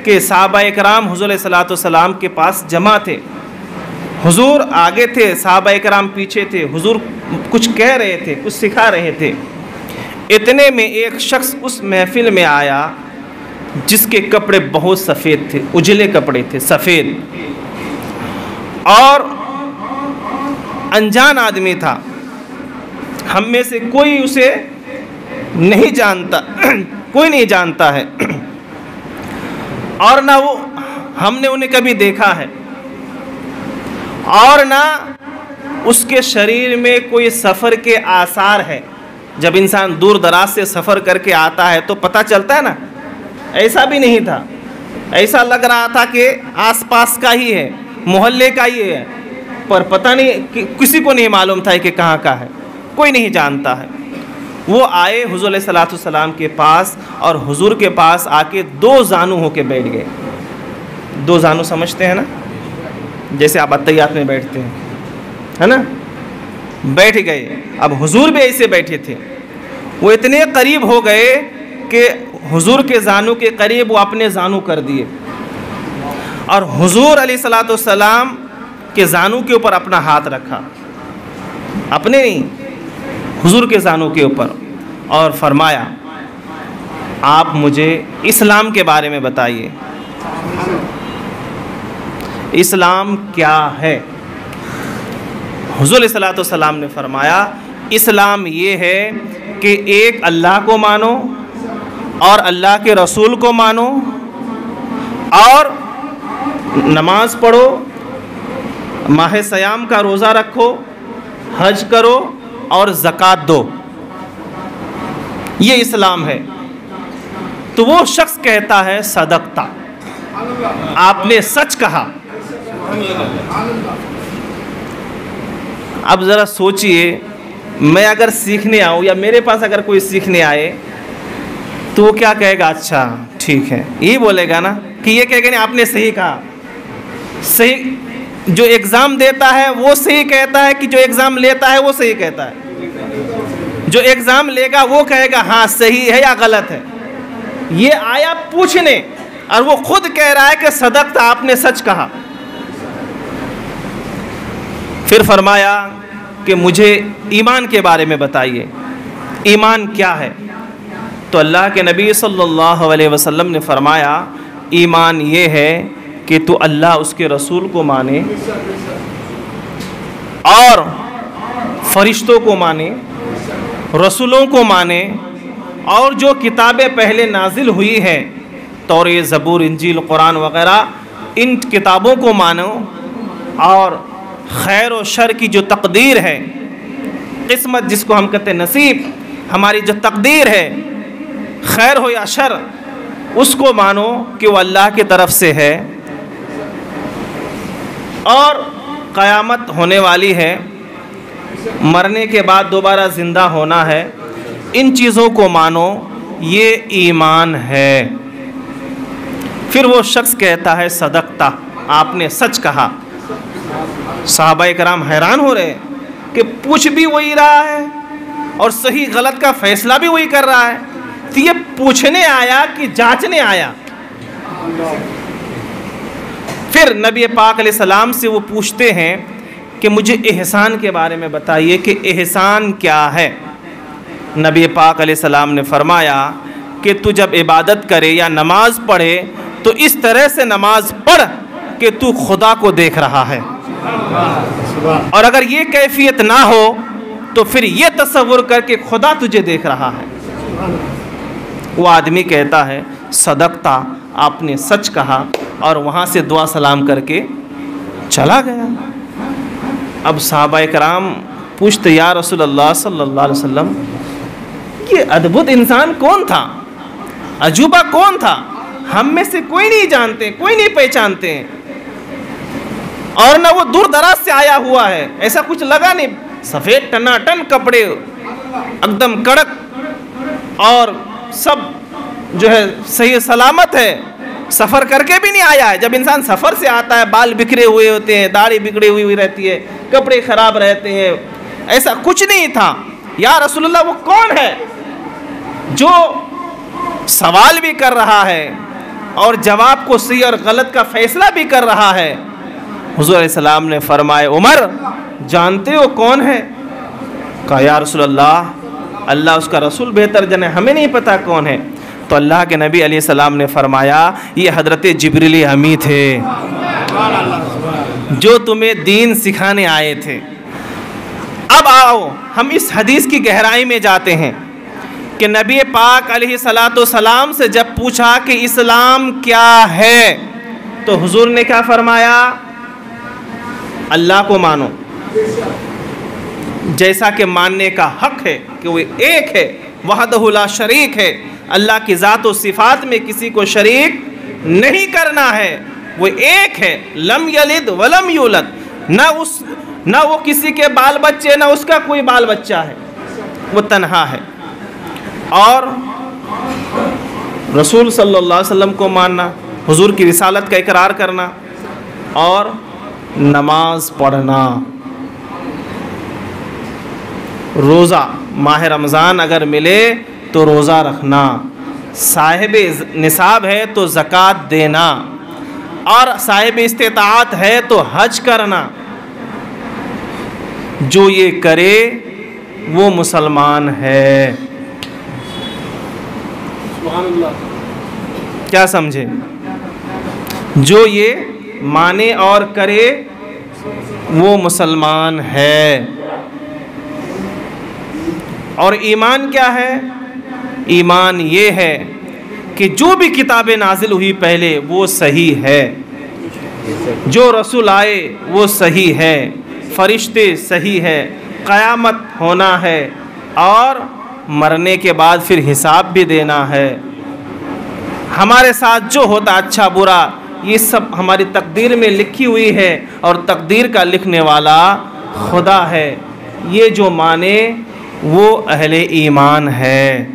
کہ صحابہ کرام حضور علیہ الصلوۃ والسلام کے پاس جمع تھے. حضور آگے تھے, صحابہ کرام پیچھے تھے. حضور کچھ کہہ رہے تھے, کچھ سکھا رہے تھے. اتنے میں ایک شخص اس محفل میں آیا جس کے کپڑے بہت سفید تھے, اجلے کپڑے تھے, سفید, اور انجان آدمی تھا. ہم میں سے کوئی اسے نہیں جانتا, کوئی نہیں جانتا ہے, اور نہ وہ ہم نے انہیں کبھی دیکھا ہے, اور نہ اس کے شریر میں کوئی سفر کے آثار ہے. جب انسان دور دراز سے سفر کر کے آتا ہے تو پتہ چلتا ہے نا, ایسا بھی نہیں تھا. ایسا لگ رہا تھا کہ آس پاس کا ہی ہے, محلے کا ہی ہے, پر پتہ نہیں, کسی کو نہیں معلوم تھا کہ کہاں کا ہے, کوئی نہیں جانتا ہے. وہ آئے حضور علیہ الصلوۃ والسلام کے پاس, اور حضور کے پاس آ کے دو زانو ہو کے بیٹھ گئے. دو زانو سمجھتے ہیں نا, جیسے آپ اتحیات میں بیٹھتے ہیں, ہے نا, بیٹھ گئے. اب حضور بھی ایسے بیٹھے تھے. وہ اتنے قریب ہو گئے کہ حضور کے زانو کے قریب وہ اپنے زانو کر دیے, اور حضور علیہ الصلوۃ والسلام کے زانو کے اوپر اپنا ہاتھ رکھا, اپنے نہیں, حضور کے زانو کے اوپر, اور فرمایا آپ مجھے اسلام کے بارے میں بتائیے, اسلام کیا ہے. حضور علیہ الصلوۃ والسلام نے فرمایا اسلام یہ ہے کہ ایک اللہ کو مانو, اور اللہ کے رسول کو مانو, اور نماز پڑھو, ماہ صیام کا روزہ رکھو, حج کرو, اور زکوٰۃ دو. یہ اسلام ہے. تو وہ شخص کہتا ہے صدقتا, آپ نے سچ کہا. اب ذرا سوچئے, میں اگر سیکھنے آؤں یا میرے پاس اگر کوئی سیکھنے آئے تو وہ کیا کہے گا؟ اچھا ٹھیک ہے, یہی بولے گا نا, کہ یہ کہے گا نہیں آپ نے صحیح کہا. صحیح, جو ایگزام دیتا ہے وہ صحیح کہتا ہے کہ جو ایگزام لیتا ہے وہ صحیح کہتا ہے؟ جو ایگزام لے گا وہ کہے گا ہاں صحیح ہے یا غلط ہے. یہ آیا پوچھنے, اور وہ خود کہہ رہا ہے کہ صدقت, آپ نے سچ کہا. پھر فرمایا کہ مجھے ایمان کے بارے میں بتائیے, ایمان کیا ہے؟ تو اللہ کے نبی صلی اللہ علیہ وسلم نے فرمایا ایمان یہ ہے کہ تو اللہ اس کے رسول کو مانے, اور فرشتوں کو مانے, رسولوں کو مانے, اور جو کتابیں پہلے نازل ہوئی ہیں, توریت, زبور, انجیل, قرآن وغیرہ, ان کتابوں کو مانو, اور خیر و شر کی جو تقدیر ہے, قسمت جس کو ہم کہتے ہیں نصیب, ہماری جو تقدیر ہے خیر ہو یا شر, اس کو مانو کہ وہ اللہ کی طرف سے ہے, اور قیامت ہونے والی ہے, مرنے کے بعد دوبارہ زندہ ہونا ہے. ان چیزوں کو مانو, یہ ایمان ہے. پھر وہ شخص کہتا ہے صدقتا, آپ نے سچ کہا. صحابہ کرام حیران ہو رہے کہ پوچھ بھی وہی رہا ہے اور صحیح غلط کا فیصلہ بھی وہی کر رہا ہے, تو یہ پوچھنے آیا کہ جانچنے آیا؟ پھر نبی پاک علیہ السلام سے وہ پوچھتے ہیں کہ مجھے احسان کے بارے میں بتائیے کہ احسان کیا ہے. نبی پاک علیہ السلام نے فرمایا کہ تو جب عبادت کرے یا نماز پڑھے تو اس طرح سے نماز پڑھ کہ تو خدا کو دیکھ رہا ہے, اور اگر یہ کیفیت نہ ہو تو پھر یہ تصور کر کے خدا تجھے دیکھ رہا ہے. وہ آدمی کہتا ہے صدقتا, آپ نے سچ کہا, اور وہاں سے دعا سلام کر کے چلا گیا. اب صحابہ کرام پوچھتے یا رسول اللہ صلی اللہ علیہ وسلم, یہ ادبھت انسان کون تھا, عجوبہ کون تھا, ہم میں سے کوئی نہیں جانتے, کوئی نہیں پہچانتے ہیں, اور نہ وہ دور دراز سے آیا ہوا ہے, ایسا کچھ لگا نہیں, سفید ٹناٹن کپڑے, ایک دم کڑک, اور سب جو ہے صحیح سلامت ہے, سفر کر کے بھی نہیں آیا ہے. جب انسان سفر سے آتا ہے بال بکھرے ہوئے ہوتے ہیں, داڑھی بگڑی ہوئی رہتی ہے, کپڑے خراب رہتے ہیں, ایسا کچھ نہیں تھا. یا رسول اللہ وہ کون ہے جو سوال بھی کر رہا ہے اور جواب کو صحیح اور غلط کا فیصلہ بھی کر رہا ہے۔ حضور علیہ السلام نے فرمایا عمر جانتے ہو کون ہے؟ کہا یا رسول اللہ، اللہ اس کا رسول بہتر جانے، ہمیں نہیں پتا کون ہے۔ تو اللہ کے نبی علیہ السلام نے فرمایا یہ حضرت جبریل امی تھے جو تمہیں دین سکھانے آئے تھے۔ اب آؤ ہم اس حدیث کی گہرائی میں جاتے ہیں کہ نبی پاک علیہ السلام سے جب پوچھا کہ اسلام کیا ہے تو حضور نے کیا فرمایا؟ اللہ کو مانو جیسا کہ ماننے کا حق ہے کہ وہ ایک ہے، وحدہ لا شریک ہے، اللہ کی ذات و صفات میں کسی کو شریک نہیں کرنا ہے، وہ ایک ہے، لم یلد ولم یولد، نہ وہ کسی کے بال بچے نہ اس کا کوئی بال بچہ ہے، وہ تنہا ہے۔ اور رسول صلی اللہ علیہ وسلم کو ماننا، حضور کی رسالت کا اقرار کرنا، اور نماز پڑھنا، روزہ ماہ رمضان اگر ملے تو روزہ رکھنا، صاحب نصاب ہے تو زکوٰۃ دینا، اور صاحب استطاعت ہے تو حج کرنا۔ جو یہ کرے وہ مسلمان ہے۔ کیا سمجھے؟ جو یہ مانے اور کرے وہ مسلمان ہے۔ اور ایمان کیا ہے؟ ایمان یہ ہے کہ جو بھی کتابیں نازل ہوئی پہلے وہ صحیح ہے، جو رسول آئے وہ صحیح ہے، فرشتے صحیح ہے، قیامت ہونا ہے، اور مرنے کے بعد پھر حساب بھی دینا ہے۔ ہمارے ساتھ جو ہوتا اچھا برا یہ سب ہماری تقدیر میں لکھی ہوئی ہے، اور تقدیر کا لکھنے والا خدا ہے۔ یہ جو مانے وہ اہل ایمان ہے۔